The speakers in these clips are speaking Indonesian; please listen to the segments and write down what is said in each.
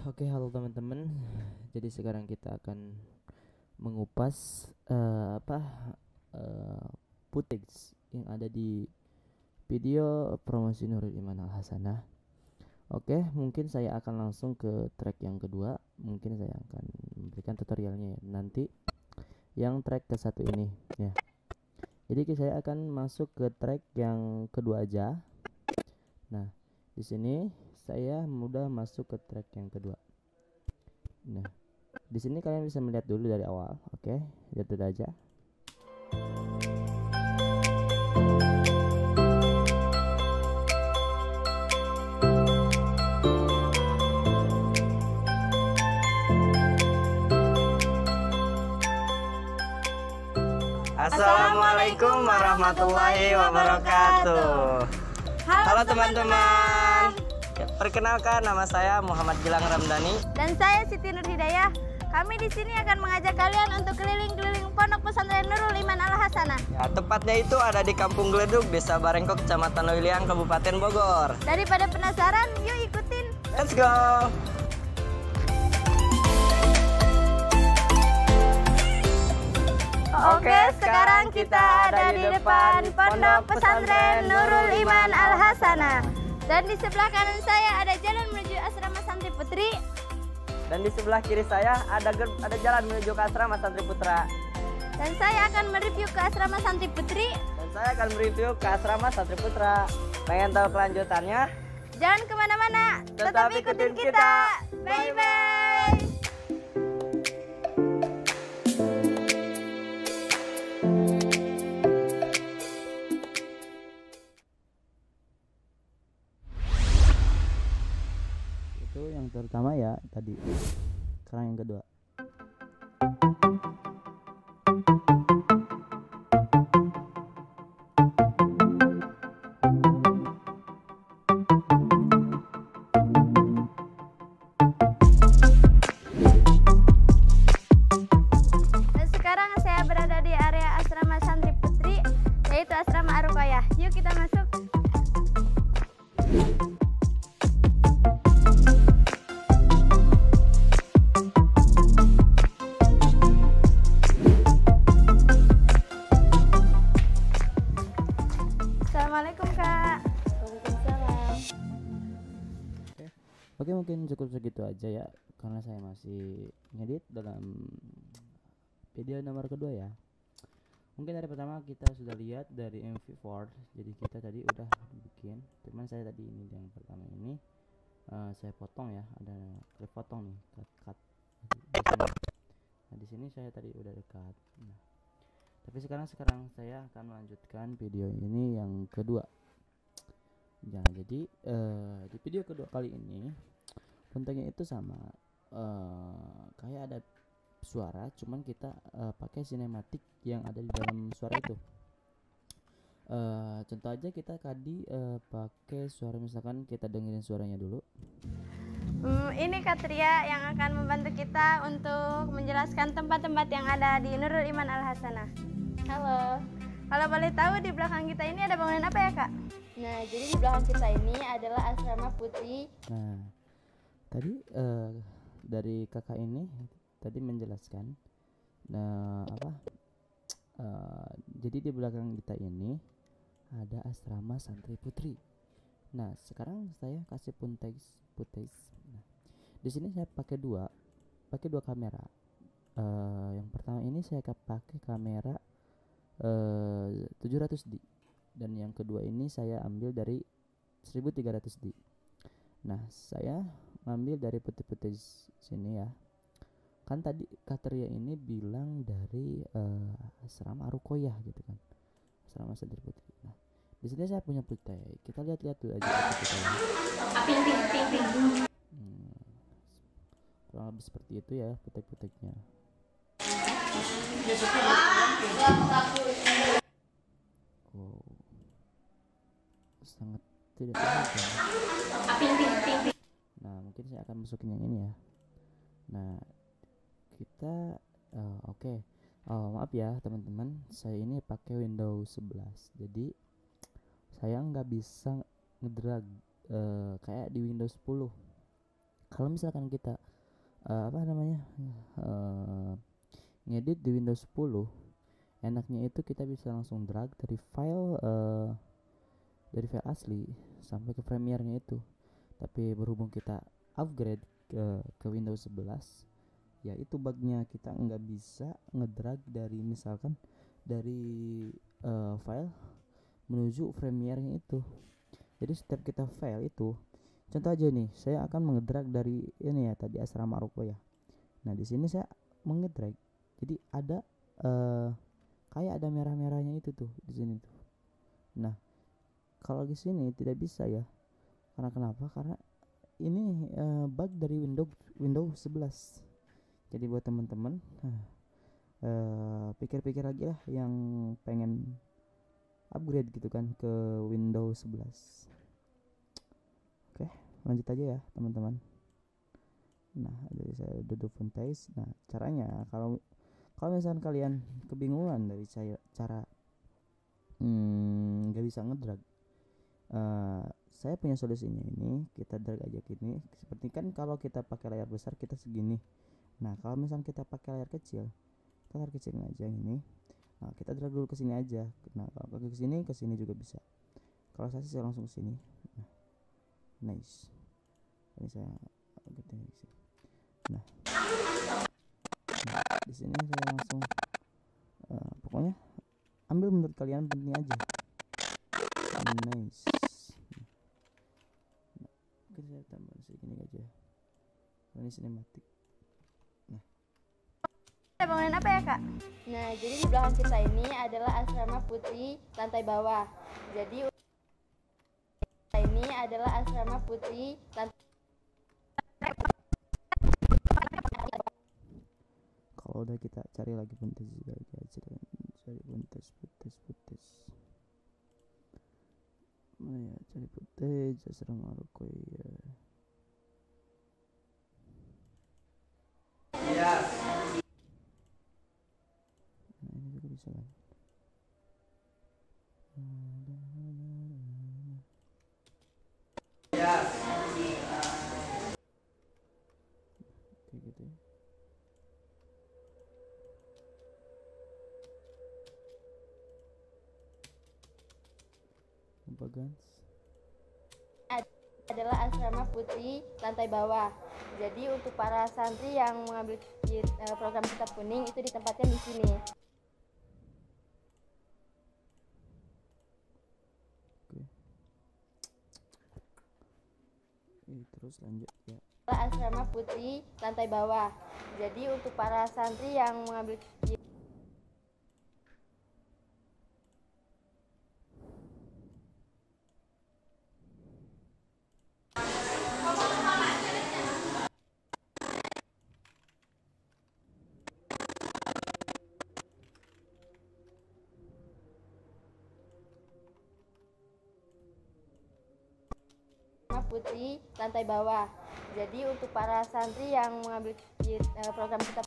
Oke, halo teman-teman. Jadi sekarang kita akan mengupas footage yang ada di video promosi Nurul Iman Al Hasanah. Oke, mungkin saya akan langsung ke track yang kedua. Mungkin saya akan memberikan tutorialnya ya nanti yang track ke satu ini ya. Jadi saya akan masuk ke track yang kedua aja. Nah, di sini saya mudah masuk ke track yang kedua. Nah, di sini kalian bisa melihat dulu dari awal. Oke, lihat dulu aja. Assalamualaikum warahmatullahi wabarakatuh. Halo teman-teman. Perkenalkan, nama saya Muhammad Gilang Ramdhani dan saya Siti Nur Hidayah. Kami di sini akan mengajak kalian untuk keliling-keliling Pondok Pesantren Nurul Iman Al Hasanah. Ya, tepatnya itu ada di Kampung Gledug, Desa Barengkok, Kecamatan Leuiliang, Kabupaten Bogor. Daripada penasaran, yuk ikutin. Let's go. Oke, sekarang kita ada di depan Pondok Pesantren Nurul Iman Al Hasanah. Dan di sebelah kanan saya ada jalan menuju asrama santri putri. Dan di sebelah kiri saya ada jalan menuju ke asrama santri putra. Dan saya akan mereview ke asrama santri putri. Dan saya akan mereview ke asrama santri putra. Pengen tahu kelanjutannya? Jangan kemana-mana, tetap ikutin kita. Bye-bye. Itu yang pertama ya tadi. Sekarang yang kedua. Dan sekarang saya berada di area asrama santri putri, yaitu asrama Ar-Ruqayyah. Yuk kita masuk. Assalamualaikum Kak. Waalaikumsalam. Oke, mungkin cukup segitu aja ya, karena saya masih ngedit dalam video nomor kedua ya. Mungkin dari pertama kita sudah lihat dari MV4, jadi kita tadi udah bikin. Cuman saya tadi ini yang pertama ini saya potong ya, ada klip potong nih, cut di sini. Nah di sini saya tadi udah dekat. Nah, tapi sekarang saya akan melanjutkan video ini yang kedua. Nah, jadi di video kedua kali ini kontennya itu sama, kayak ada suara, cuman kita pakai sinematik yang ada di dalam suara itu. Contoh aja kita tadi pakai suara, misalkan kita dengerin suaranya dulu. Ini Katria yang akan membantu kita untuk menjelaskan tempat-tempat yang ada di Nurul Iman Al Hasanah. Halo. Kalau boleh tahu di belakang kita ini ada bangunan apa ya Kak? Nah, jadi di belakang kita ini adalah asrama putri. Nah, tadi dari kakak ini tadi menjelaskan, nah jadi di belakang kita ini ada asrama santri putri. Nah, sekarang saya kasih footage. Nah, di sini saya pakai dua kamera. Yang pertama ini saya pakai kamera 700D, dan yang kedua ini saya ambil dari 1300D. Nah, saya ngambil dari footage sini ya. Kan tadi Katria ini bilang dari asrama Ar-Ruqayyah gitu kan, asrama santri putri. Nah, di sini saya punya footage. Kita lihat dulu aja kita ya. Kurang lebih seperti itu ya footage-nya. Oh, sangat tidak terlihat ya. Nah, mungkin saya akan masukin yang ini ya. Nah, kita oke. Maaf ya teman-teman, saya ini pakai Windows 11, jadi saya nggak bisa ngedrag kayak di Windows 10. Kalau misalkan kita apa namanya ngedit di Windows 10, enaknya itu kita bisa langsung drag dari file asli sampai ke Premiere-nya itu. Tapi berhubung kita upgrade ke Windows 11, ya itu bugnya, kita nggak bisa ngedrag dari misalkan dari file menuju Premiere-nya itu. Jadi setiap kita file itu, contoh aja nih, saya akan mengedrag dari ini ya, tadi Asrama Ruko ya. Nah di sini saya mengedrag, jadi ada kayak ada merah-merahnya itu tuh di sini tuh. Nah kalau di sini tidak bisa ya, karena kenapa? Karena ini bug dari Windows 11. Jadi buat teman-teman pikir-pikir lagi lah yang pengen upgrade gitu kan ke Windows 11. Oke, lanjut aja ya teman-teman. Nah, dari saya Dodo Fontais. Nah, caranya kalau misalkan kalian kebingungan dari cara nggak bisa ngedrag, saya punya solusinya. Ini kita drag aja gini, seperti kan kalau kita pakai layar besar kita segini. Nah kalau misalkan kita pakai layar kecil, kita layar kecilin aja ini. Nah kita drag dulu ke sini aja. Nah kalau ke sini juga bisa. Kalau saya langsung ke sini. Nah, nice. Ini saya gedein di sini. Nah, di sini saya langsung pokoknya ambil menurut kalian penting aja. Nice. Oke, saya tambah segini aja. Ini sinematik. Ada bangunan apa ya kak? Nah, jadi di belakang kita ini adalah asrama putri lantai bawah. Jadi ini adalah asrama putri lantai. Kalau udah kita cari lagi buntes lagi aja, cari buntes. Mana ya, cari buntes asrama Ruko ya. Nah ini juga bisa kan. Kayak gitu ya. Gans Adalah asrama putri lantai bawah. Jadi untuk para santri yang mengambil program kitab kuning itu ditempatkan di sini. Oke. Terus lanjut ya. Asrama putri lantai bawah. Jadi untuk para santri yang mengambil putri lantai bawah. Jadi untuk para santri yang mengambil program kitab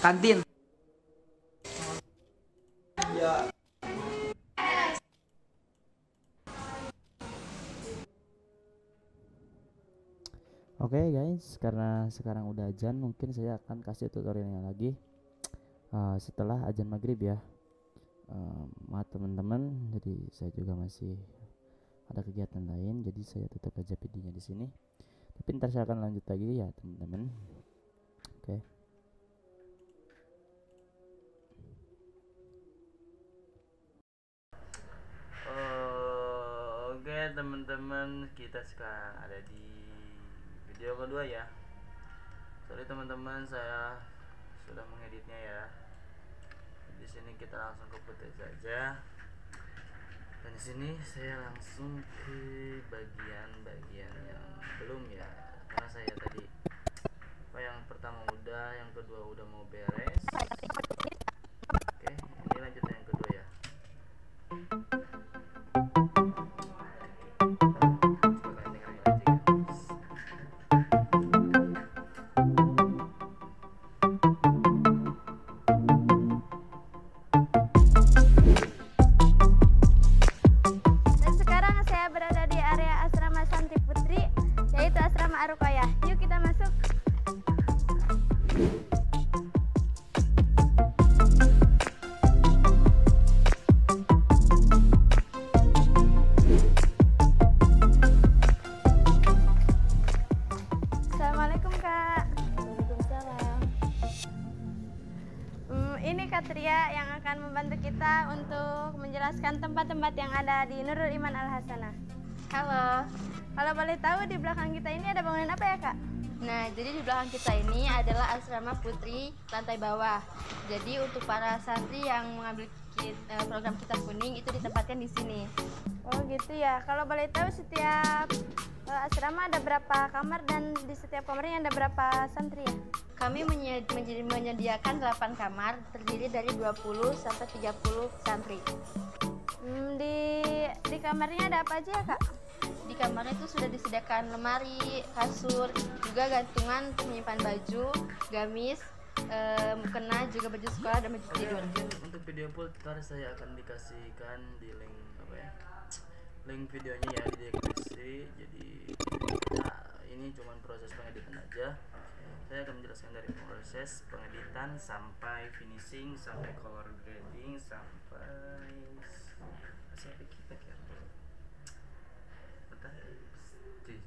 Kantin. Oke guys, karena sekarang udah azan, mungkin saya akan kasih tutorialnya lagi setelah azan maghrib ya. Maaf teman-teman, jadi saya juga masih ada kegiatan lain, jadi saya tutup aja videonya di sini. Tapi ntar saya akan lanjut lagi ya teman-teman. Oke. Oke teman-teman, kita sekarang ada di video kedua ya. Sorry teman-teman, saya sudah mengeditnya ya. Di sini kita langsung ke footage saja. Dan di sini saya langsung ke bagian-bagian yang belum ya. Karena saya tadi yang pertama udah, yang kedua udah mau beres. Oke, ini lanjut yang kedua ya. Ini Katria yang akan membantu kita untuk menjelaskan tempat-tempat yang ada di Nurul Iman Al Hasanah. Halo. Kalau boleh tahu di belakang kita ini ada bangunan apa ya Kak? Nah, jadi di belakang kita ini adalah asrama putri lantai bawah. Jadi untuk para santri yang mengambil program Kitab Kuning itu ditempatkan di sini. Oh gitu ya. Kalau boleh tahu setiap asrama ada berapa kamar dan di setiap kamarnya ada berapa santri ya? Kami menyediakan 8 kamar terdiri dari 20 sampai 30 santri. Di kamarnya ada apa aja ya Kak? Di kamarnya itu sudah disediakan lemari, kasur, juga gantungan untuk menyimpan baju, gamis, mukena, juga baju sekolah dan baju tidur. Mungkin untuk video pool ntar saya akan dikasihkan di link apa ya, link videonya ya di deskripsi. Jadi ini cuma proses pengeditan aja. Saya akan menjelaskan dari proses pengeditan sampai finishing, sampai color grading, sampai hasil kita ya. Bentar, cek,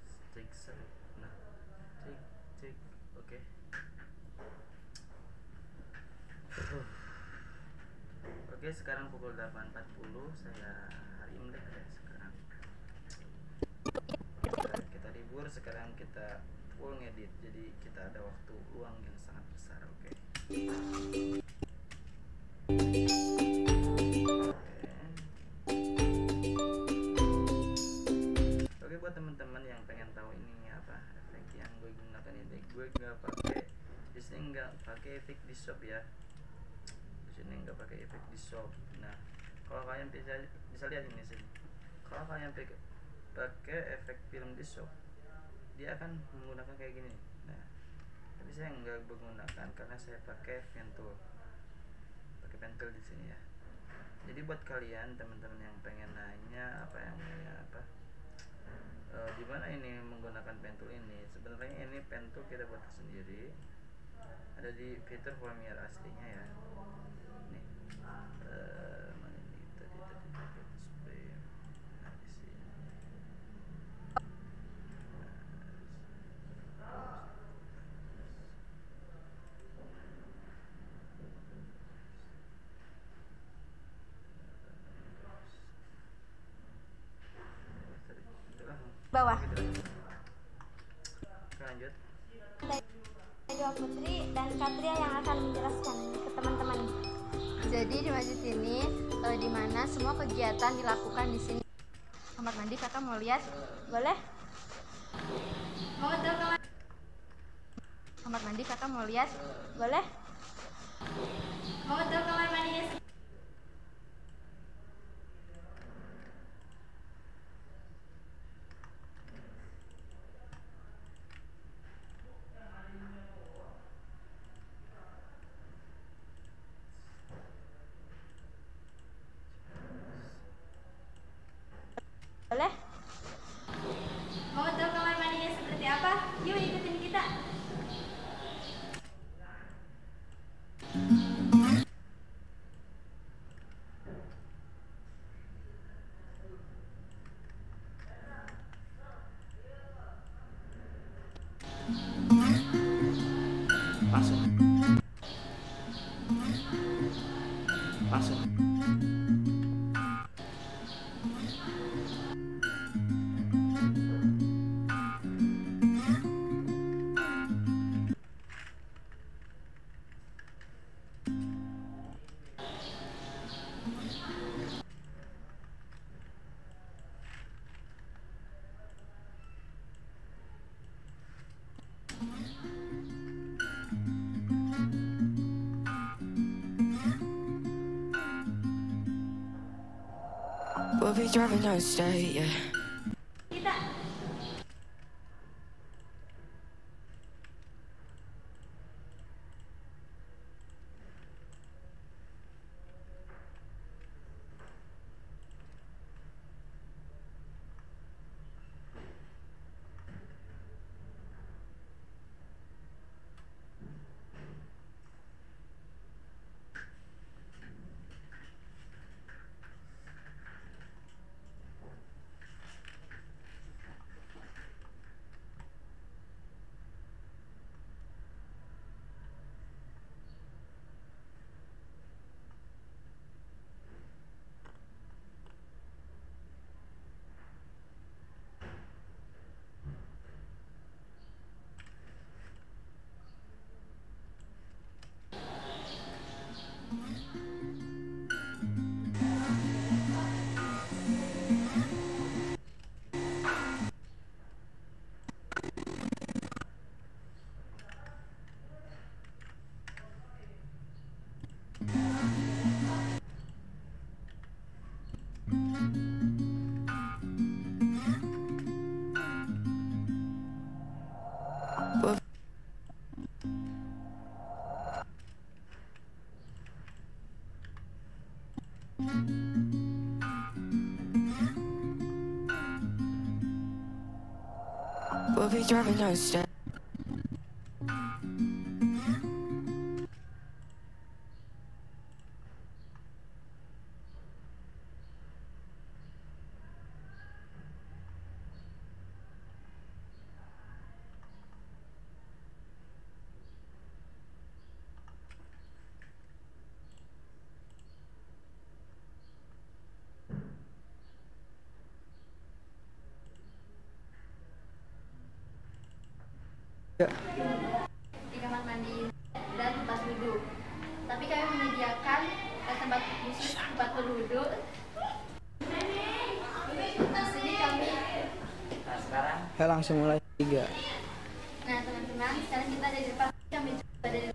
nah, cek, oke. Oke, sekarang pukul 8.40 saya hari Imlek ya sekarang. Kita libur, sekarang kita full ngedit, jadi kita ada waktu luang yang sangat besar. Oke. Oke, buat teman-teman yang pengen tahu ini apa efek yang gue gunakan ini, gue nggak pakai di sini, nggak pakai efek di shop ya. Di sini nggak pakai efek di shop. Nah, kalau kalian bisa lihat ini sini. Kalau kalian pakai efek film di shop, dia akan menggunakan kayak gini. Nah, tapi saya nggak menggunakan karena saya pakai pentul di sini ya. Jadi buat kalian teman-teman yang pengen nanya apa yang di mana ini menggunakan pentul ini, sebenarnya ini pentul kita buat sendiri, ada di fitur Premiere aslinya ya. Nih, mana ini tadi display. Nah, di sini. Bawah. Oke, lanjut. Dua Putri dan Katria yang akan menjelaskan ke teman-teman. Jadi di masjid ini di mana semua kegiatan dilakukan di sini. Kamar mandi kakak mau lihat? Boleh? Mau tahu kamar? Kamar mandi kakak mau lihat? Boleh? Mau tahu kamar mandinya? Boleh? Mau tahu kamar mandinya seperti apa? Yuk ikutin kita. Masuk. Masuk. We'll be driving down state, yeah. Kita. We'll be driving down the state. Di kamar mandi dan tempat duduk. Tapi kami menyediakan tempat khusus tempat berwudhu. Di sini kami. Nah, sekarang Langsung mulai 3. Nah teman-teman, sekarang kita ada di depan. Kami juga ada di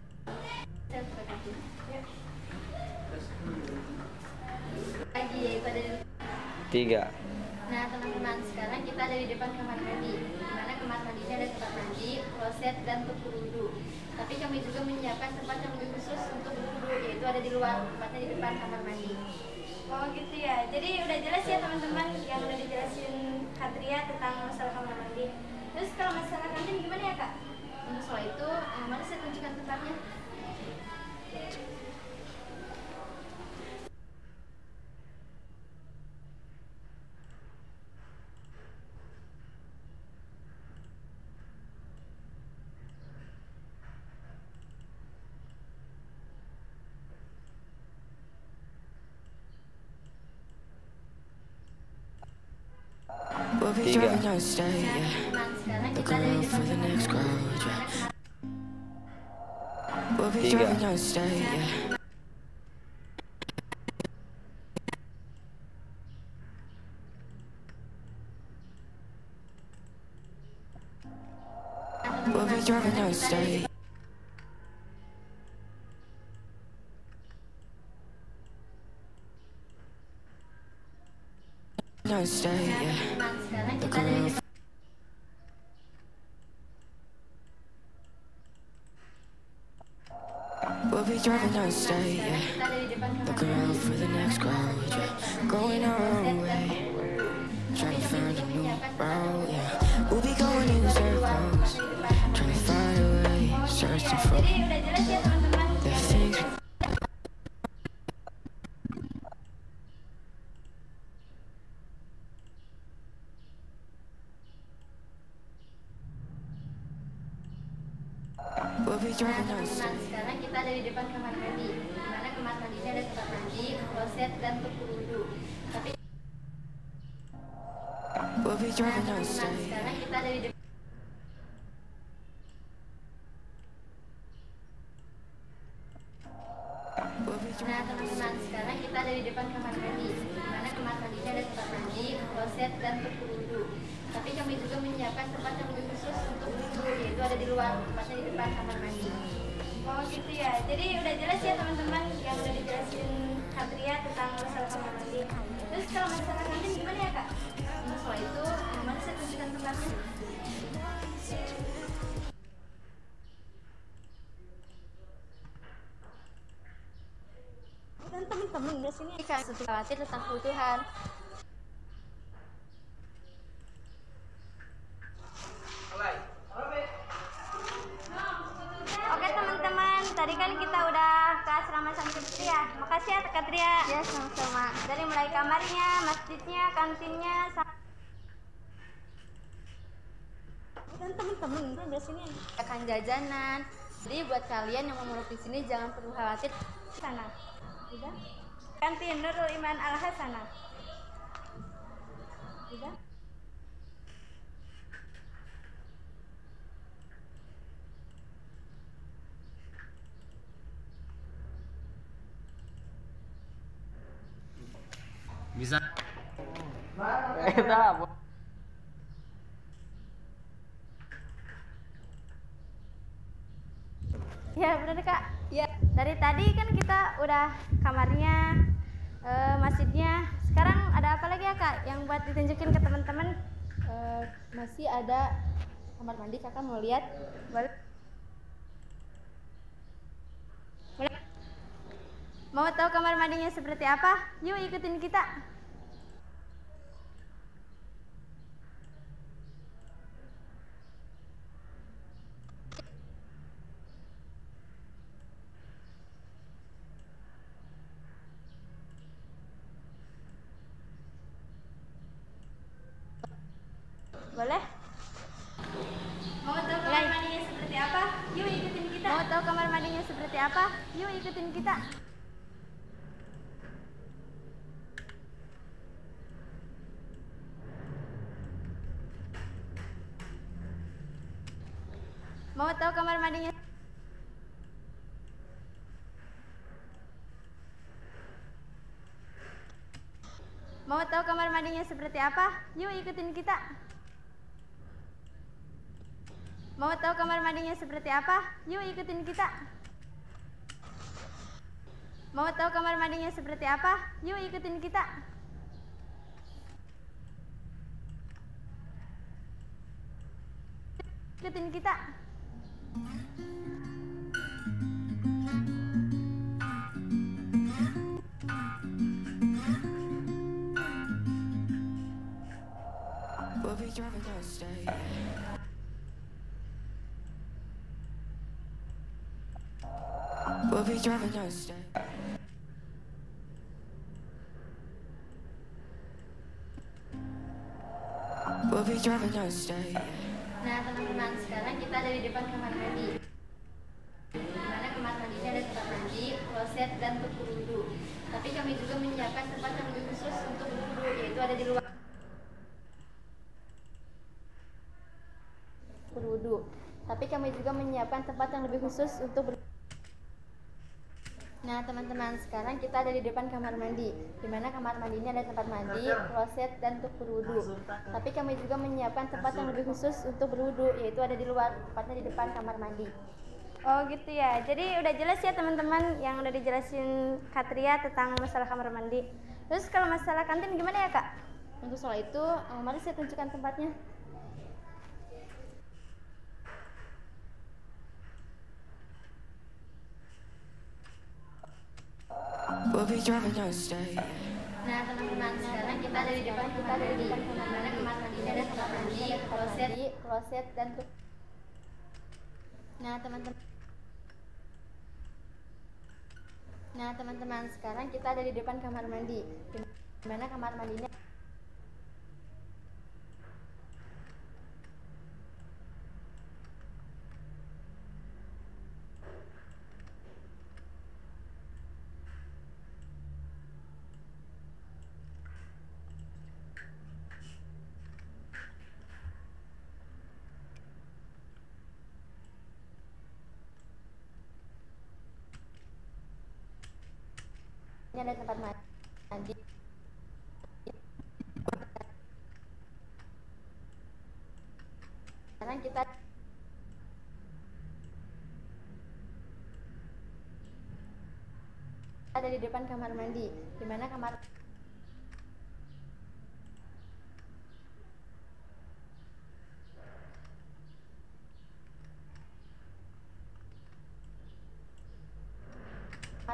saya buka kaki. Lagi yaitu ada di 3. Nah teman-teman, sekarang kita ada di depan kamar mandi, di mana kamar mandinya ada tempat mandi, kloset, dan untuk berwudhu. Tapi kami juga menyiapkan tempat yang lebih khusus untuk berwudhu, yaitu ada di luar, tempatnya di depan kamar mandi. Oh gitu ya. Jadi udah jelas ya teman-teman yang udah dijelasin Katria tentang masalah kamar mandi. Terus kalau masalah kantin gimana ya kak? Untuk soal itu, mari saya tunjukkan tempatnya. We'll be 3. driving down the state, yeah. Teman, sekarang kita Looking ada di around depan for the kamar next mandi. crowd, yeah. We'll be 3. driving down the state, yeah. We'll be driving down the state. Down the state, yeah. Teman, sekarang kita Looking ada di around. depan. We'll be driving down the state, yeah. Kita ada di depan kamar Looking around for the next crowd, yeah. Going our own way, trying to find a new route, yeah. We'll be going in circles, trying to find a way, searching for Jadi udah jelas ya teman-teman. the things. We'll be driving down the Teman, state. sekarang kita ada di depan kamar mandi, di mana kamar mandinya ada tempat mandi, kloset, dan untuk berwudhu. Tapi We'll be driving down the teman, state. sekarang kita ada di depan. We'll be Nah driving. teman-teman, sekarang kita ada di depan kamar mandi, di mana kamar mandinya ada tempat mandi, kloset, dan untuk berwudhu. Tapi kami juga menyiapkan tempat yang lebih khusus untuk berwudhu, yaitu ada di luar, tempatnya di depan kamar mandi. Oh gitu ya. Jadi udah jelas ya teman-teman yang udah dijelasin Katria tentang masalah kamar mandi. Terus kalau masalah kantin gimana ya kak? Untuk soal itu, mari saya tunjukkan tempatnya. Dan teman-teman udah sini. Jika sesuatu khawatir tentang kebutuhan. Oke teman-teman, tadi kan kita udah ke asrama Santri ya. Makasih ya Katria. Ya sama-sama. Dari mulai kamarnya, masjidnya, kantinnya, dan teman-teman udah sini Akan jajanan. Jadi buat kalian yang mau di sini jangan perlu khawatir. sana. Udah? Kantin Nurul Iman Al Hasanah. Udah? Bisa. Ya benar kak. Ya dari tadi kan kita udah kamarnya, masjidnya. Sekarang ada apa lagi ya kak yang buat ditunjukin ke teman-teman? Masih ada kamar mandi, kakak mau lihat? Boleh. Mau tahu kamar mandinya seperti apa? Yuk ikutin kita. Boleh? Mau tahu kamar mandinya seperti apa? Yuk ikutin kita. Mau tahu kamar mandinya seperti apa? Yuk ikutin kita. Mau tahu kamar mandinya? Mau tahu kamar mandinya seperti apa? Yuk ikutin kita. Mau tahu kamar mandinya seperti apa? Yuk ikutin kita. Mau tahu kamar mandinya seperti apa? Yuk ikutin kita. Ikutin kita. We'll be driving down the state. We'll be driving down the state. We'll be driving down the state. Nah teman-teman, sekarang kita ada di depan kamar mandi. Di mana kamar mandinya ada tempat mandi, kloset, dan untuk berwudu. Tapi kami juga menyiapkan tempat yang lebih khusus untuk berwudu, yaitu ada di luar berwudu. Tapi kami juga menyiapkan tempat yang lebih khusus untuk Nah teman-teman, sekarang kita ada di depan kamar mandi, di mana kamar mandi ini ada tempat mandi, kloset, dan untuk berwudu. Tapi kami juga menyiapkan tempat yang lebih khusus untuk berwudu, yaitu ada di luar, tepatnya di depan kamar mandi. Oh gitu ya. Jadi udah jelas ya teman-teman yang udah dijelasin Katria tentang masalah kamar mandi. Terus kalau masalah kantin gimana ya Kak? Untuk soal itu, mari saya tunjukkan tempatnya. We'll be driving down the state. Nah teman-teman, sekarang kita ada di depan kamar mandi, di mana kamar mandinya ada tempat mandi, kloset, dan Nah teman-teman, sekarang kita ada di depan kamar mandi, di mana kamar mandinya ini ada tempat mandi. Sekarang kita ada di depan kamar mandi, di mana kamar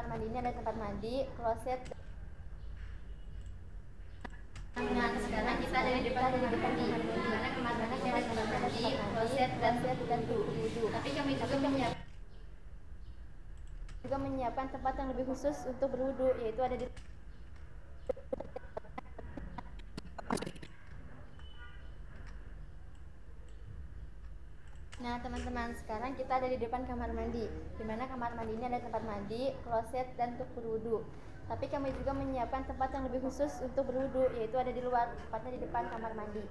mandi ini ada tempat mandi, kloset. Nah, sekarang kita ada di depan kamar mandi, di mana kamar mandinya ada tempat mandi, kloset, dan berwudu. Tapi kami juga menyiapkan tempat yang lebih khusus untuk berwudu, yaitu ada di Nah teman-teman, sekarang kita ada di depan kamar mandi, di mana kamar mandi ini ada tempat mandi, kloset, dan untuk berwudu. Tapi kami juga menyiapkan tempat yang lebih khusus untuk berwudu, yaitu ada di luar, tepatnya di depan kamar mandi.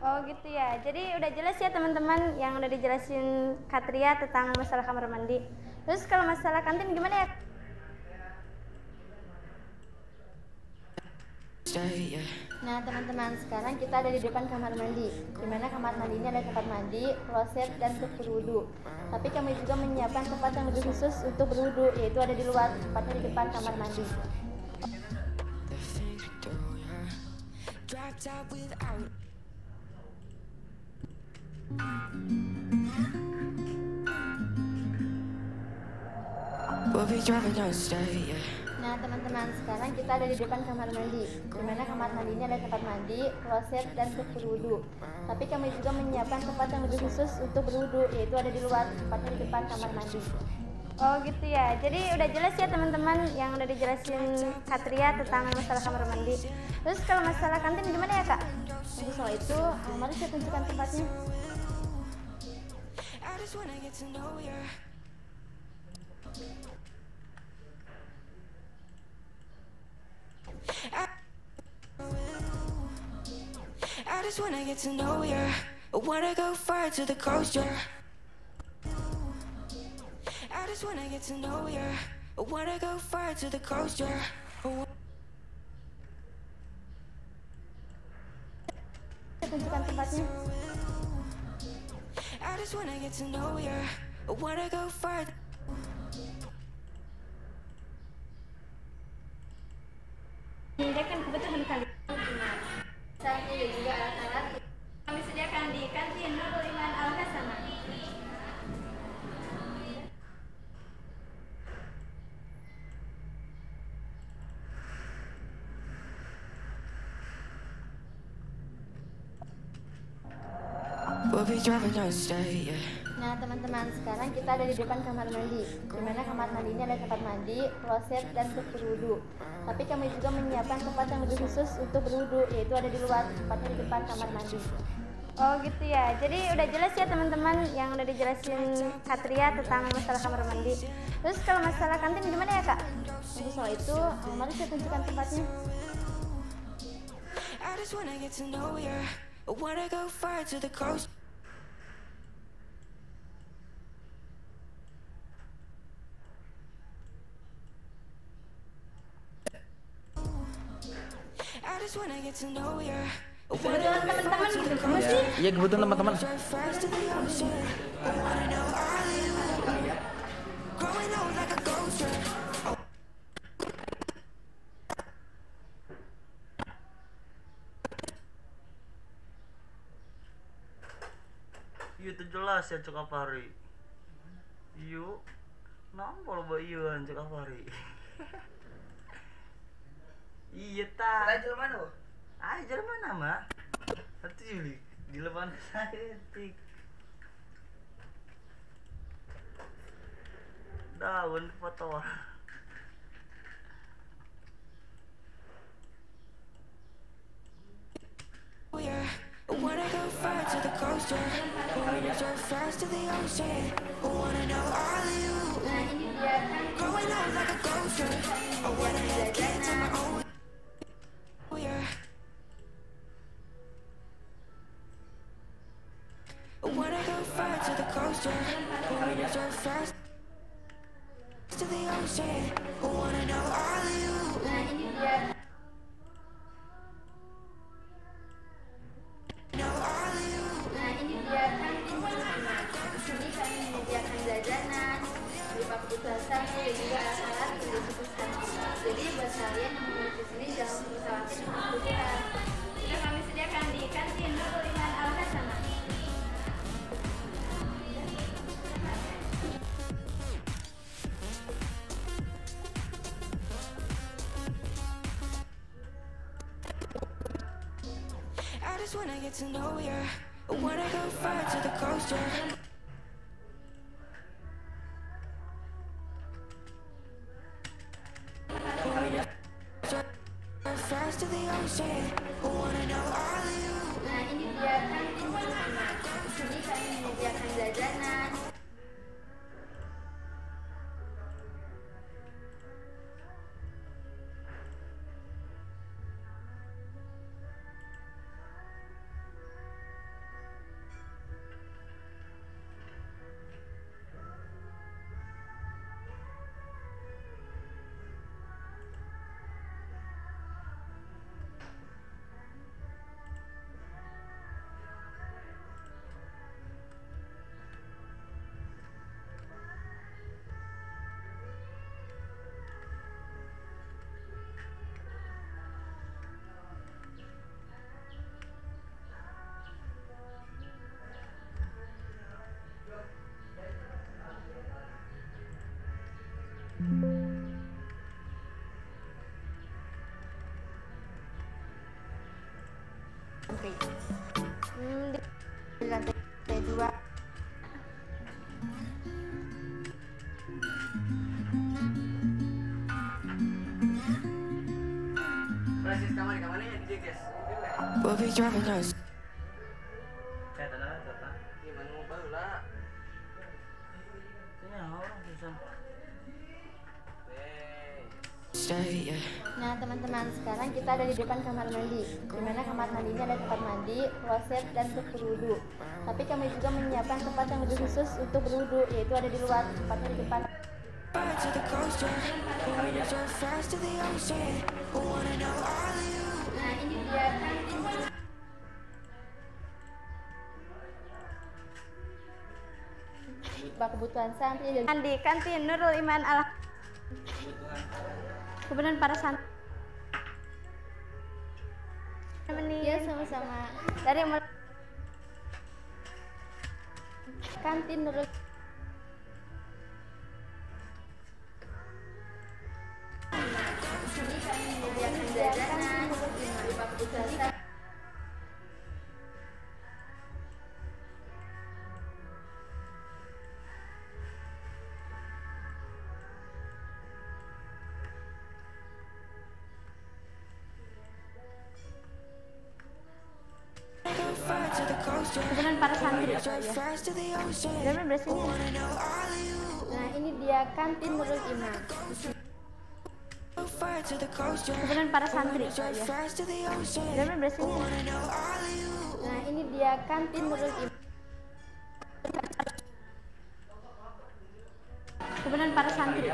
Oh gitu ya. Jadi udah jelas ya teman-teman yang udah dijelasin Katria tentang masalah kamar mandi. Terus kalau masalah kantin gimana ya? Nah teman-teman, sekarang kita ada di depan kamar mandi, di mana kamar mandi ini ada tempat mandi, kloset, dan untuk berwudu. Tapi kami juga menyiapkan tempat yang lebih khusus untuk berwudu, yaitu ada di luar, tepatnya di depan kamar mandi. We'll be driving down the state, yeah. Nah teman-teman, sekarang kita ada di depan kamar mandi. Dimana kamar mandi ini ada tempat mandi, kloset, dan tempat berwudu. Tapi kami juga menyiapkan tempat yang lebih khusus untuk berwudu, yaitu ada di luar, tepatnya di depan kamar mandi. Oh gitu ya, jadi udah jelas ya teman-teman yang udah dijelasin Katria tentang masalah kamar mandi. Terus kalau masalah kantin gimana ya kak? Untuk soal itu, mari saya tunjukkan tempatnya. I just wanna get to know you. I just wanna get to know you. I wanna go far to the coast, yeah. I just wanna get to know you. I wanna go far to the coast, yeah. Saya tunjukkan tempatnya. I just wanna get to know you. I wanna go far. Menyediakan kebutuhan kalian. Saatnya dan juga alat-alat. Kami sediakan di kantin Nurul Iman Al Hasanah. We'll be driving down the state, yeah. Nah teman-teman, sekarang kita ada di depan kamar mandi. Dimana kamar mandi ini ada tempat mandi, kloset, dan tempat berwudu. Tapi kami juga menyiapkan tempat yang lebih khusus untuk berwudu, yaitu ada di luar, tepatnya di depan kamar mandi. Oh gitu ya, jadi udah jelas ya teman-teman yang udah dijelasin Katria tentang masalah kamar mandi. Terus kalau masalah kantin gimana ya kak? Untuk soal itu, mari saya tunjukkan tempatnya. I just wanna get to know you. I wanna go far to the coast. I just wanna get to know you. I wanna go far to the coast. Iya kebutuhan teman-teman. Drive fast to the ocean. I wanna know all of you. Growing old like a ghost. Iya itu jelas ya cek apari. Iya, nampak lo mbak iya cek apari. Iya tak. Aja mana bu? Aja mana mah? Satu Juli di lebaran saya tik. Daun foto. Yeah, I wanna go far to the coast, yeah. I wanna drive fast to the ocean. I wanna know all of you. Nah ini dia kan Growing old like a ghost, yeah. I wanna have kids on my own. Yeah. I wanna go far to the coast, yeah. I wanna drive fast to the ocean. I wanna know all of you. Nah ini dia. Know all of you. Nah ini dia kan di sini kami menyediakan jajanan, berupa kebutuhan sehari dan juga alat-alat yang dibutuhkan. Jadi buat kalian yang mau ke sini jangan lupa khawatir dengan kebutuhan. Sudah kami sediakan di kantin Nurul Iman Al Hasanah. I just wanna get to know you. I wanna go far to the coast, yeah. I wanna drive fast to the ocean. I wanna know all of you. Nah ini dia kan di sini kami menyediakan jajanan. santri. Di lantai 2. Proses kamar kamarnya di guys. We'll be driving us. Kayak tanah apa? Gimana mau baru lah. Ini orang susah. Stay, yeah. Nah teman-teman, sekarang kita ada di depan kamar mandi, dimana kamar mandi ini ada tempat mandi, kloset, dan untuk berwudu. Tapi kami juga menyiapkan tempat yang lebih khusus untuk berwudu, yaitu ada di luar, tempatnya di depan. To the coast, yeah. We wanna drive fast to the ocean. We wanna know all of you. Nah ini dia kantin. Kebutuhan santri dan di kantin Nurul Iman Al. Kemudian para santri. ya sama-sama. Dari Kantin Nurul. Sini kami menyediakan jajanan berupa kebutuhan. kemudian para santri. Dan berasnya. Nah ini dia kantin Nurul Iman. Kemudian para santri. Dan berasnya. Nah ini dia kantin Nurul Iman. Kemudian para santri.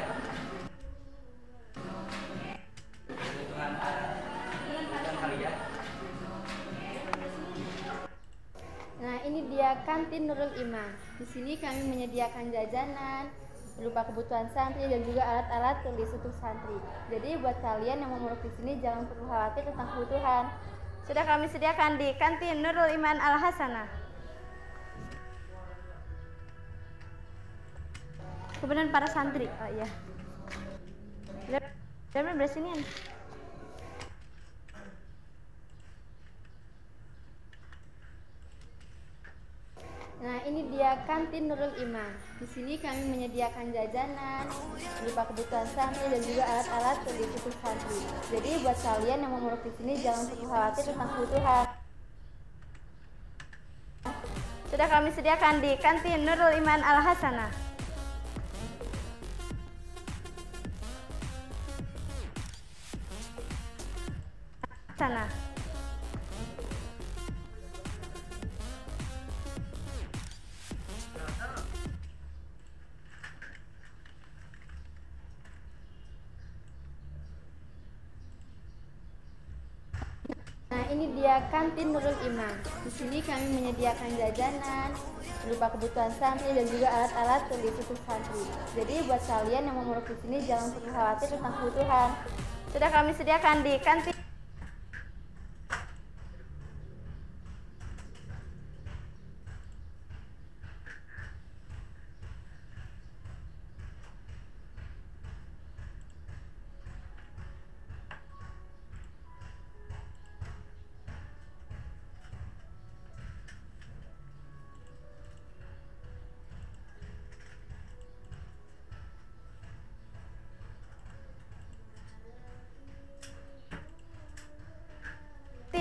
Nah, ini dia kantin Nurul Iman. Di sini kami menyediakan jajanan berupa kebutuhan santri dan juga alat-alat tulis untuk santri. Jadi buat kalian yang mau muruk di sini jangan perlu khawatir tentang kebutuhan. Sudah kami sediakan di kantin Nurul Iman Al Hasanah. Kemudian para santri. Oh iya. Dan bersinian. Nah, ini dia kantin Nurul Iman. Di sini kami menyediakan jajanan berupa kebutuhan santri dan juga alat-alat tulis untuk santri. Jadi buat kalian yang mau muruk di sini jangan perlu khawatir tentang kebutuhan. Sudah kami sediakan di kantin Nurul Iman Al Hasanah. Sana. Nah, ini dia kantin Nurul Iman. Di sini kami menyediakan jajanan berupa kebutuhan santri dan juga alat-alat tulis untuk santri. Jadi buat kalian yang mau muruk di sini jangan perlu khawatir tentang kebutuhan. Sudah kami sediakan di kantin.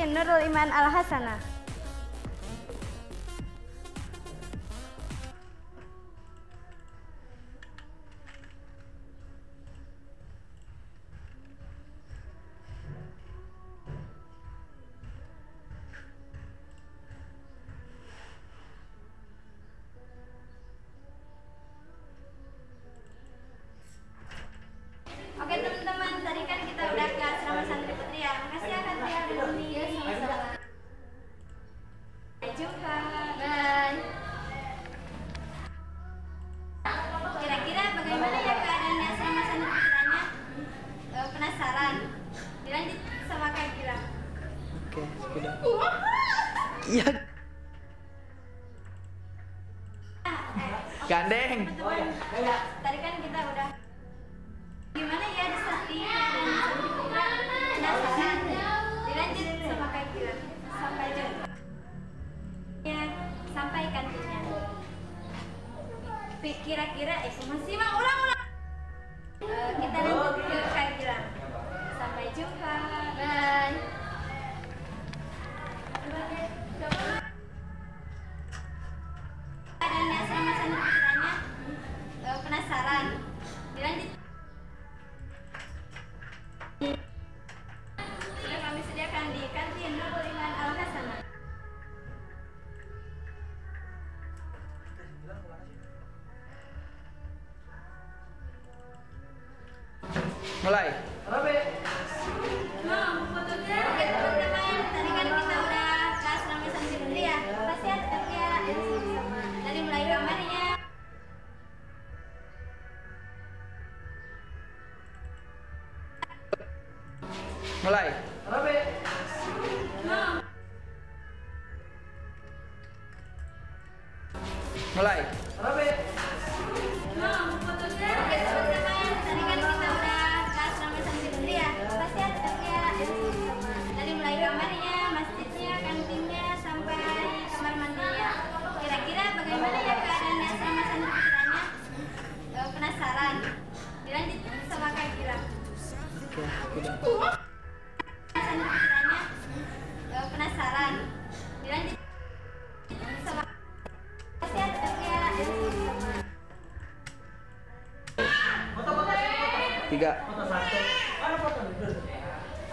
Nurul Iman Al Hasanah. Oke teman-teman, tadi kan kita udah ke asrama santri putri ya. Makasih ya Kak Tia udah di Sama-sama. Sampai jumpa. Bye. Kira-kira bagaimana ya keadaan di asrama santri putranya? Penasaran? Dilanjut sama Kak Gira. Oke, sudah. Iya. Gandeng. Teman-teman, tadi kan kita udah gimana ya di santri dan santri putra penasaran? Dilanjut sama Kak Gira. Sampai jumpa. Masih mau ulang. Kita lanjut ke Kak Gilang. Sampai jumpa. Bye. Keadaannya asrama santriputranya penasaran. Dilanjut. Sudah kami sediakan di kantin Nurul Iman Al Hasanah. Mulai. Oke teman-teman, tadi kan kita udah ke asrama santriputri ya. Makasih ya Satria, dari mulai kamarnya. Mulai. Mulai. Oke teman-teman, tadi kan kita udah ke asrama santriputri ya. Makasih ya Satria, dari mulai kamarnya, masjidnya, kantinnya, sampai kamar mandinya. Kira-kira bagaimana ya keadaannya asrama santriputranya? Penasaran? Dilanjut sama Kak Gilang. Santriputranya penasaran? Dilanjut sama Tiga.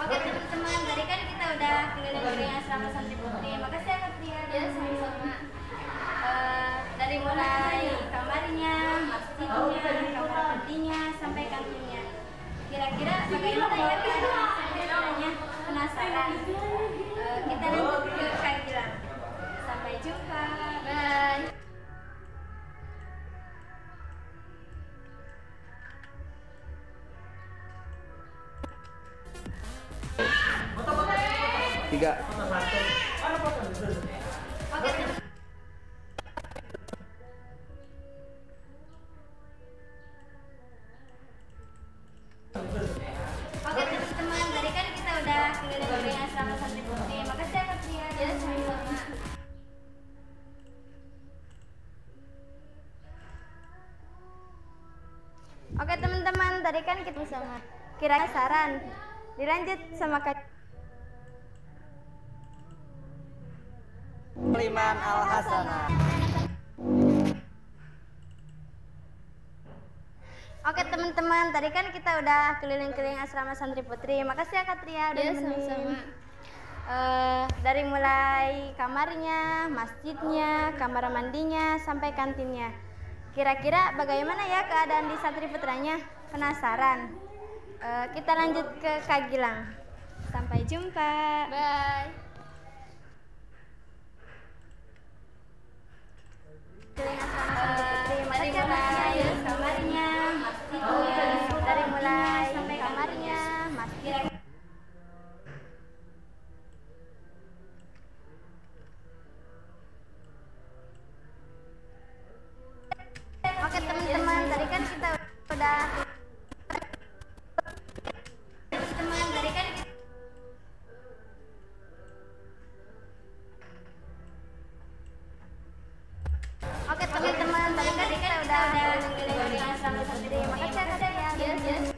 Oke teman-teman, tadi kan kita udah keliling-keliling asrama santriputri. Makasih ya Kak Tria. Ya sama-sama. Dari mulai kamarnya, masjidnya, kamar mandinya, sampai kantinnya. Kira-kira bagaimana ya keadaan santriputranya? Penasaran? Kita lanjut ke Kak Gilang. Sampai jumpa. Bye. Tiga. Oke teman-teman, tadi kan kita udah keliling-keliling asrama santriputri. Makasih ya Kak Tria. Ya sama-sama. Oke teman-teman, tadi kan kita sama kira saran. Dilanjut sama Kak Iman Al Hasanah. Oke teman-teman, tadi kan kita udah keliling-keliling asrama santriputri. Makasih ya Kak Tria udah nemenin. Dari mulai kamarnya, masjidnya, kamar mandinya, sampai kantinnya. Kira-kira bagaimana ya keadaan di santriputranya? Penasaran? Kita lanjut ke Kak Gilang. Sampai jumpa. Bye. Dari mulai kamarnya, masjidnya, dari mulai sampai kamarnya, masjid. Oke teman-teman, tadi kan kita udah teman-teman tadi kan Oke teman-teman, tadi kan kita udah keliling-keliling asrama santri. Makasih ya Kak Tria.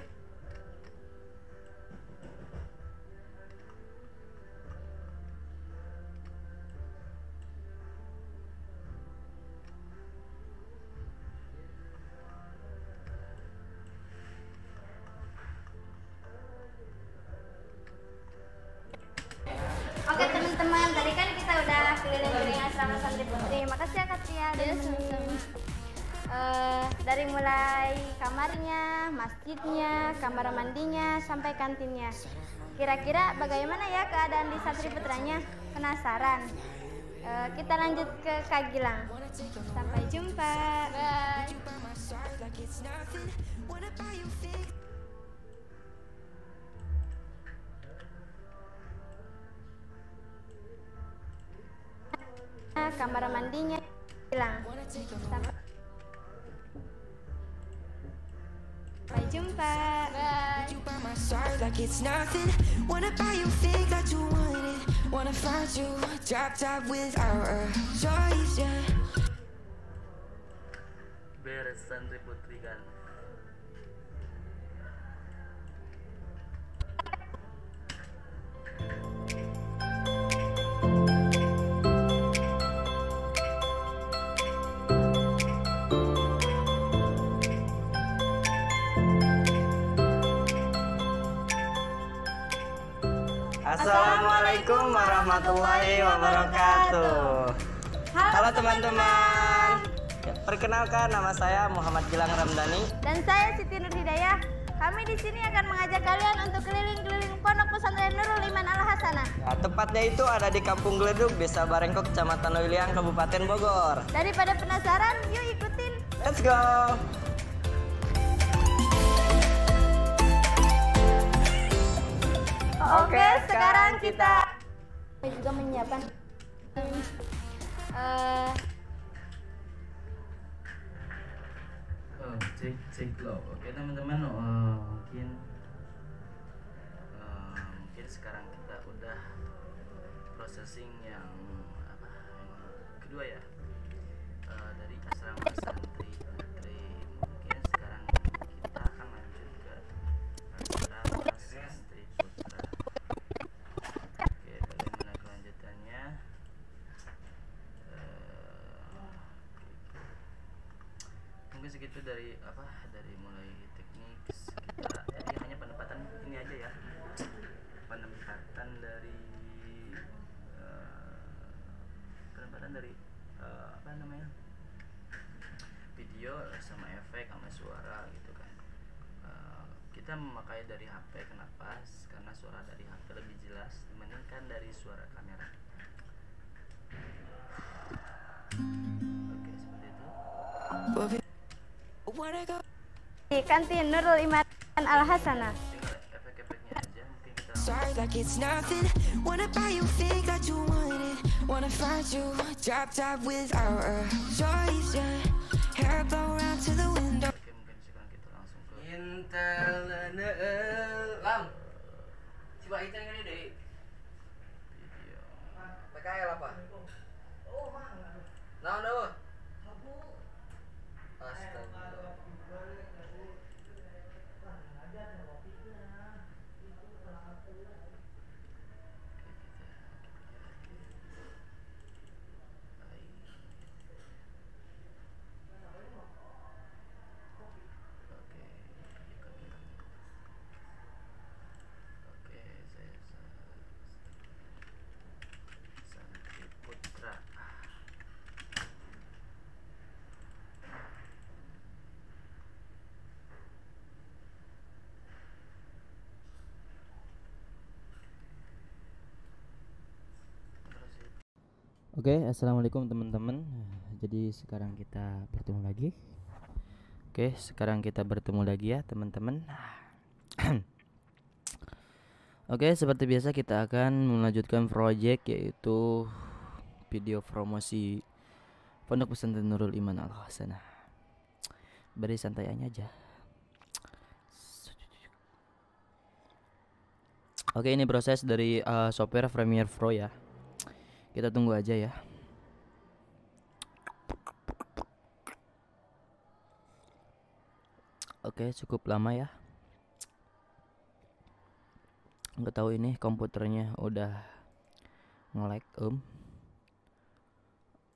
Oke teman-teman, tadi kan kita udah keliling-keliling asrama santriputri. Makasih ya Kak Tria. Dari mulai kamarnya, masjidnya, kamar mandinya, sampai kantinnya. Kira-kira bagaimana ya keadaan di santriputranya? Penasaran? Kita lanjut ke Kak Gilang. Sampai jumpa. Bye. Kamar mandinya hilang. Sampai jumpa. Bye. You by my side like it's nothing. Wanna buy you think that you want it. Wanna find you drop top without a choice, yeah. Beres. santri putri kan. Assalamualaikum warahmatullahi wabarakatuh. Halo teman-teman. Ya, perkenalkan, nama saya Muhammad Gilang Ramdhani. Dan saya Siti Nur Hidayah. Kami di sini akan mengajak kalian untuk keliling-keliling Pondok Pesantren Nurul Iman Al Hasanah. Ya, tepatnya itu ada di Kampung Gledug, Desa Barengkok, Kecamatan Wiliang, Kabupaten Bogor. Daripada penasaran, yuk ikutin. Let's go. Oke, sekarang kita juga menyiapkan Cek loh. Oke teman-teman, mungkin sekarang kita udah processing yang kedua ya, dari asrama santri putri. Mungkin sekarang kita akan lanjut ke asrama santri putra. Oke, bagaimana kelanjutannya? Mungkin segitu dari mulai teknik kita, jadi hanya penempatan ini aja ya, penempatan dari video sama efek sama suara gitu kan. Kita memakai dari HP, kenapa? Karena suara dari HP lebih jelas dibandingkan dari suara kamera. Oke, seperti itu. di kantin Nurul Iman Al Hasanah. Tinggal efek-efeknya aja, mungkin kita Sorry, like it's nothing. Wanna buy you think that you want it. Wanna find you drop top without a choice. Yeah. Hair blow around to the window. Oke, mungkin sekarang kita langsung ke Intel Lam. Coba itu yang ini deh. video. PKL apa? Nah, no. Astaga. Oke, saya Santri Putra. Oke, assalamualaikum teman-teman. Jadi sekarang kita bertemu lagi. Oke, sekarang kita bertemu lagi ya teman-teman. Oke, seperti biasa kita akan melanjutkan project, yaitu video promosi Pondok Pesantren Nurul Iman Al Hasanah. Beri santai aja. Oke, ini proses dari software Premiere Pro ya. Kita tunggu aja ya. Oke, cukup lama ya. Nggak tahu ini komputernya udah nge-lag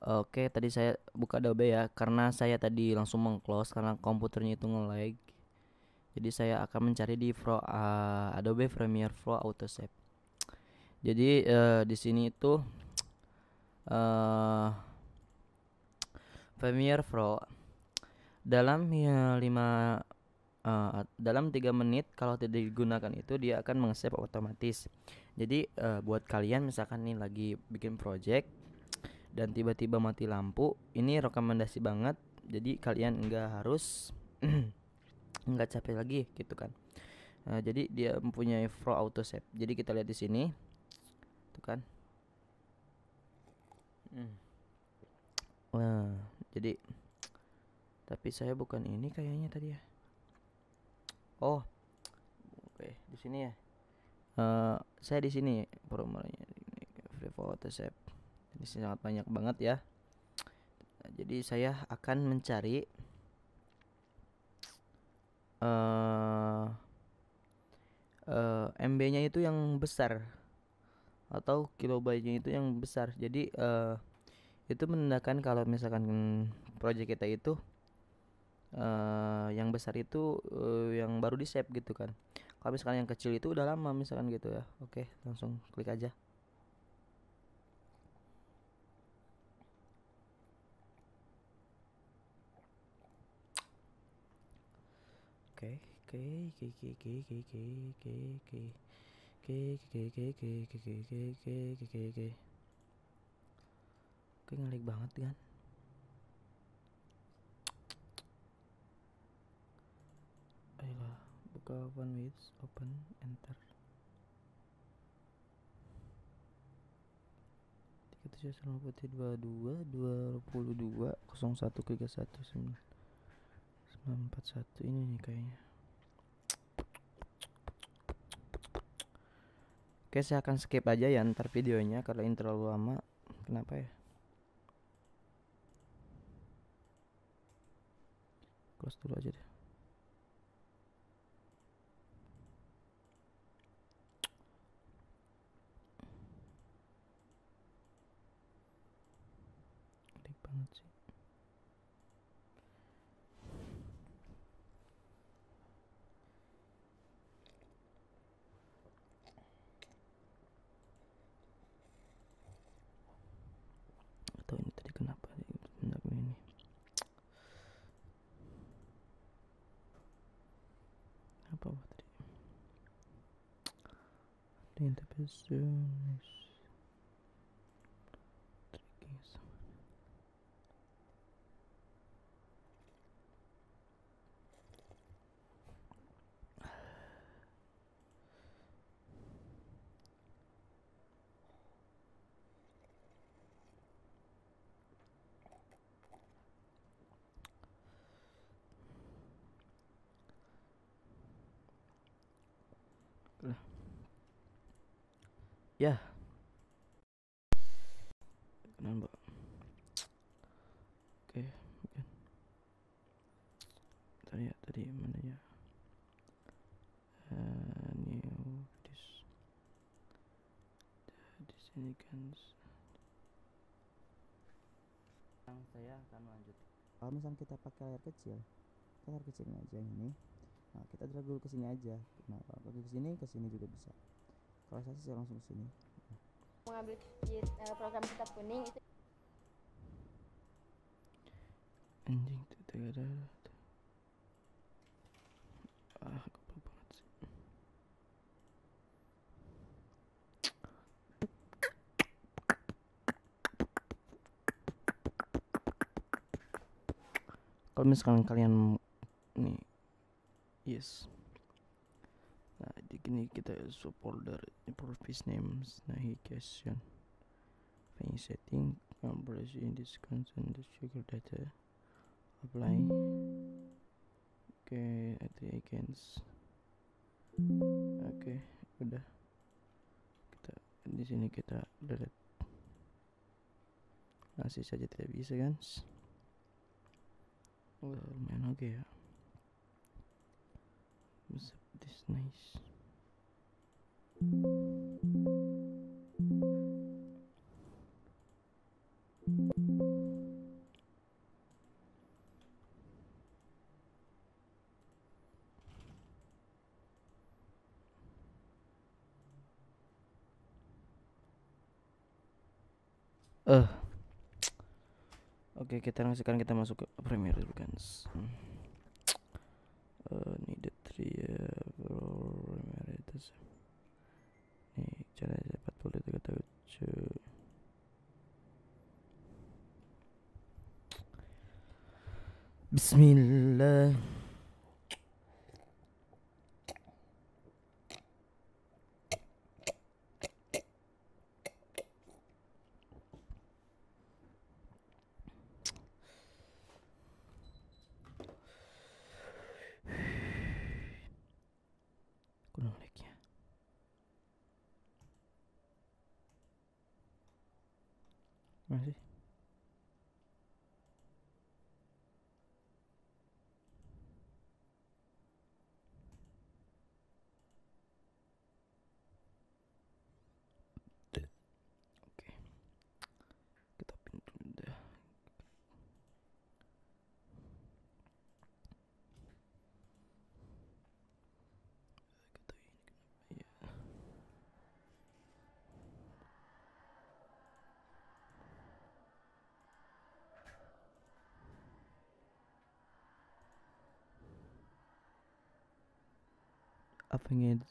Oke, tadi saya buka Adobe ya, karena saya tadi langsung meng-close karena komputernya itu nge-lag. Jadi saya akan mencari di Adobe Premiere Pro Autosave. Jadi di sini itu Premiere Pro dalam 3 menit kalau tidak digunakan itu dia akan meng-save otomatis. Jadi buat kalian misalkan nih lagi bikin project dan tiba-tiba mati lampu, ini rekomendasi banget. Jadi kalian nggak harus nggak capek lagi gitu kan. Jadi dia mempunyai Pro Auto Save. Jadi kita lihat di sini, tuh kan. Jadi tapi saya bukan ini kayaknya tadi ya. Oh, oke, di sini ya. Saya di sini formatnya Free Photo Save. Ini sangat banyak banget ya. Jadi saya akan mencari eh MB-nya itu yang besar atau kilobyte-nya itu yang besar. Jadi itu menandakan kalau misalkan project kita itu yang besar itu yang baru di save gitu kan. Kalau misalkan yang kecil itu udah lama misalkan gitu ya. Oke, langsung klik aja. Oke, oke, oke, oke, oke, oke, oke, oke, oke. Oke. Oke, ngelag banget kan. Ayolah, buka OpenWidth, open, enter. 3722 ini nih kayaknya. Oke, saya akan skip aja ya ntar videonya karena ini terlalu lama. Kenapa ya? Close dulu aja deh. Klik banget sih. Atau ini tadi kenapa benar ini? Apa tadi? The interpretation is tracking some. Ya. Kenapa? Oke, mungkin. Tadi mana ya? New this. Di sini kan. Sekarang saya akan lanjut. Kalau misalnya kita pakai layar kecil, kita layar kecilnya aja yang ini. Nah, kita drag dulu ke sini aja. Nah, kalau ke sini juga bisa. Kalau saya sih langsung ke sini. Mengambil program kitab kuning itu Anjing tuh ada. Goblok banget sih. Kalau misalkan kalian nih, yes. Nah, di sini kita folder purpose names, navigation, file setting, compression, this consent, the sugar data, apply. Oke, icons. Oke, udah. Kita di sini kita delete. Masih saja tidak bisa kan? Lumayan oke ya. This nice. Oke, sekarang kita masuk ke Premiere dulu kan. Needed 3 Premiere itu. Nih, cara 4037. Bismillah. Kurang lagi. Masih. Apa yang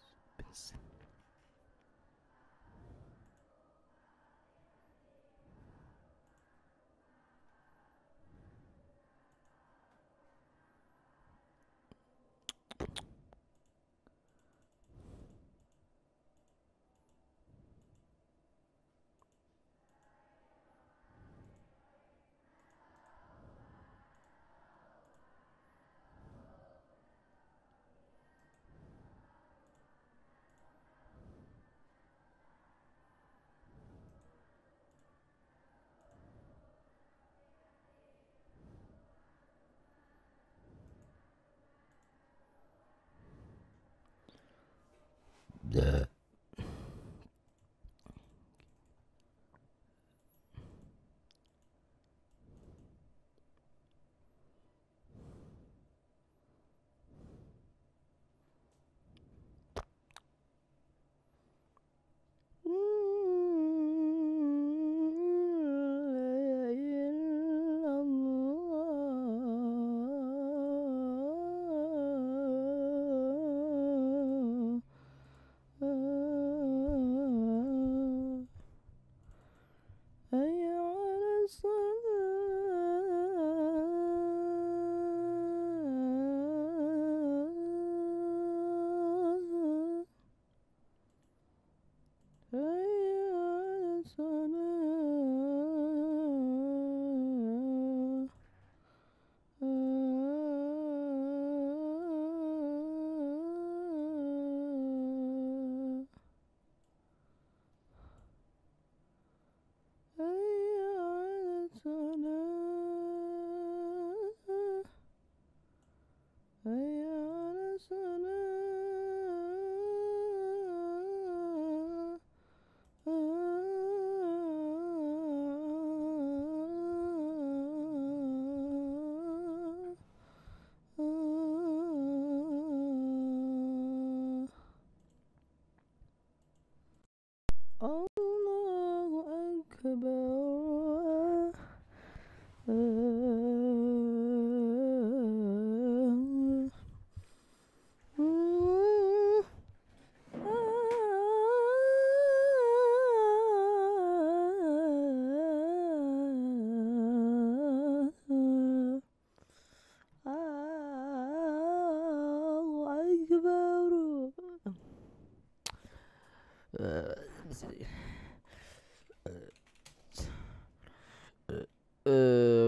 Allahu Akbar. Allahu Akbar.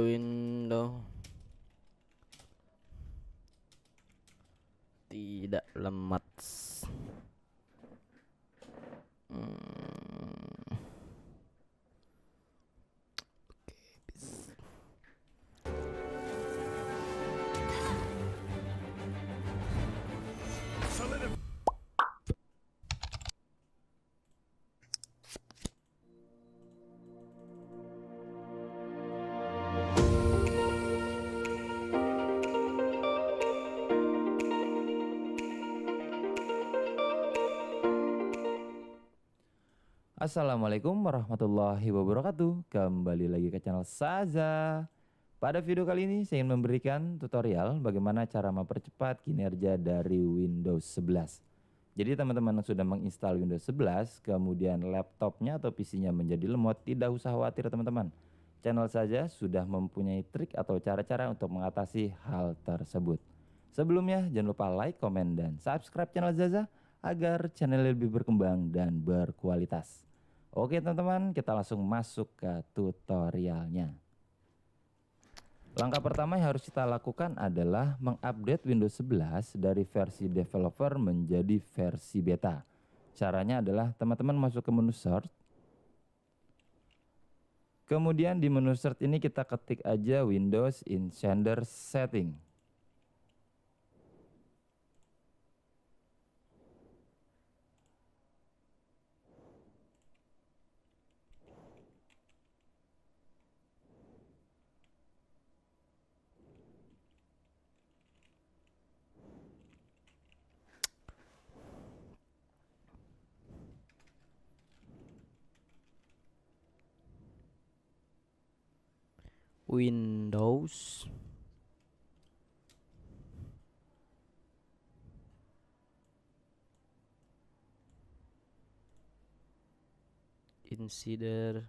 Window tidak lemot. Assalamualaikum warahmatullahi wabarakatuh. Kembali lagi ke channel Saza. Pada video kali ini saya ingin memberikan tutorial bagaimana cara mempercepat kinerja dari Windows 11. Jadi teman-teman yang sudah menginstal Windows 11 kemudian laptopnya atau PC-nya menjadi lemot, tidak usah khawatir teman-teman. Channel Saza sudah mempunyai trik atau cara-cara untuk mengatasi hal tersebut. Sebelumnya jangan lupa like, komen, dan subscribe channel Zaza agar channel lebih berkembang dan berkualitas. Oke teman-teman, kita langsung masuk ke tutorialnya. Langkah pertama yang harus kita lakukan adalah mengupdate Windows 11 dari versi developer menjadi versi beta. Caranya adalah teman-teman masuk ke menu search. Kemudian di menu search ini kita ketik aja Windows Insider Setting. Windows Insider.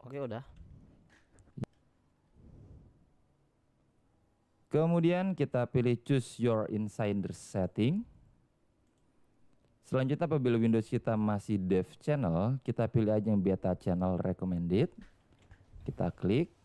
Oke, udah. Kemudian kita pilih choose your insider setting. Selanjutnya apabila Windows kita masih dev channel, kita pilih aja yang beta channel recommended. Kita klik.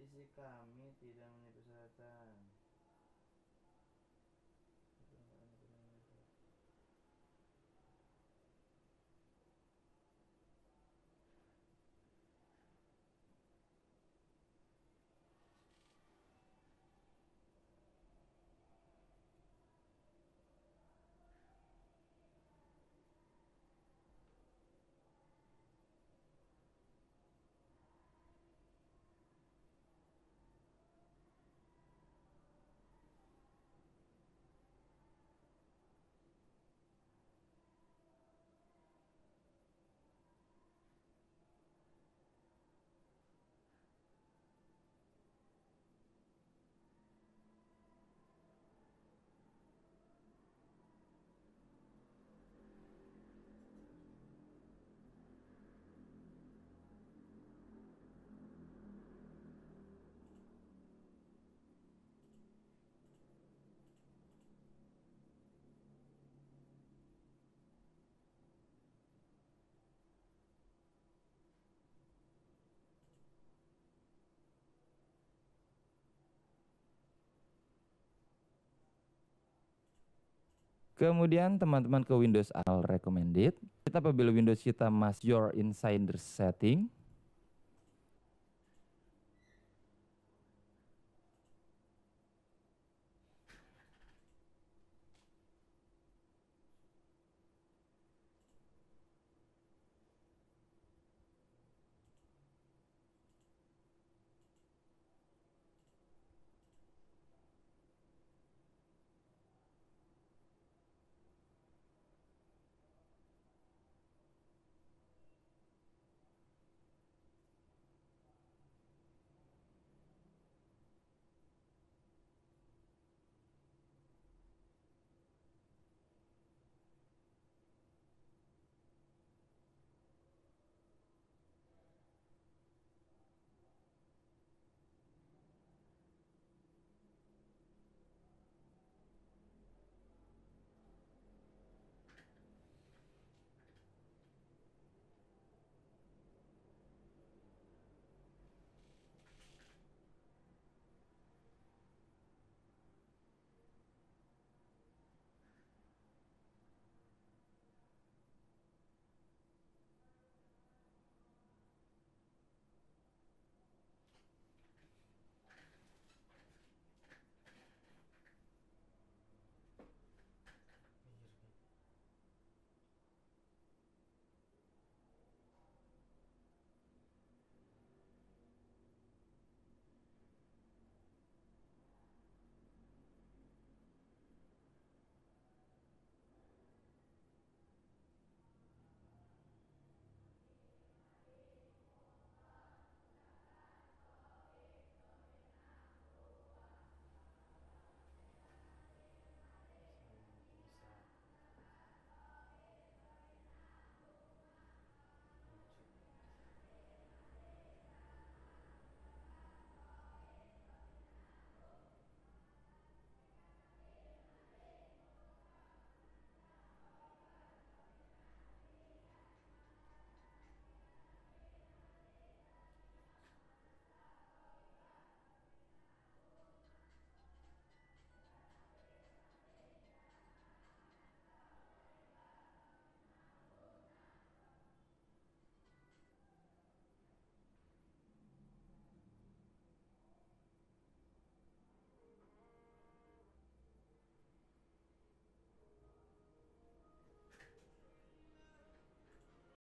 PC kami tidak menyebut persyaratan. Kemudian teman-teman ke Windows All Recommended. Kita apabila Windows kita masih your insider setting.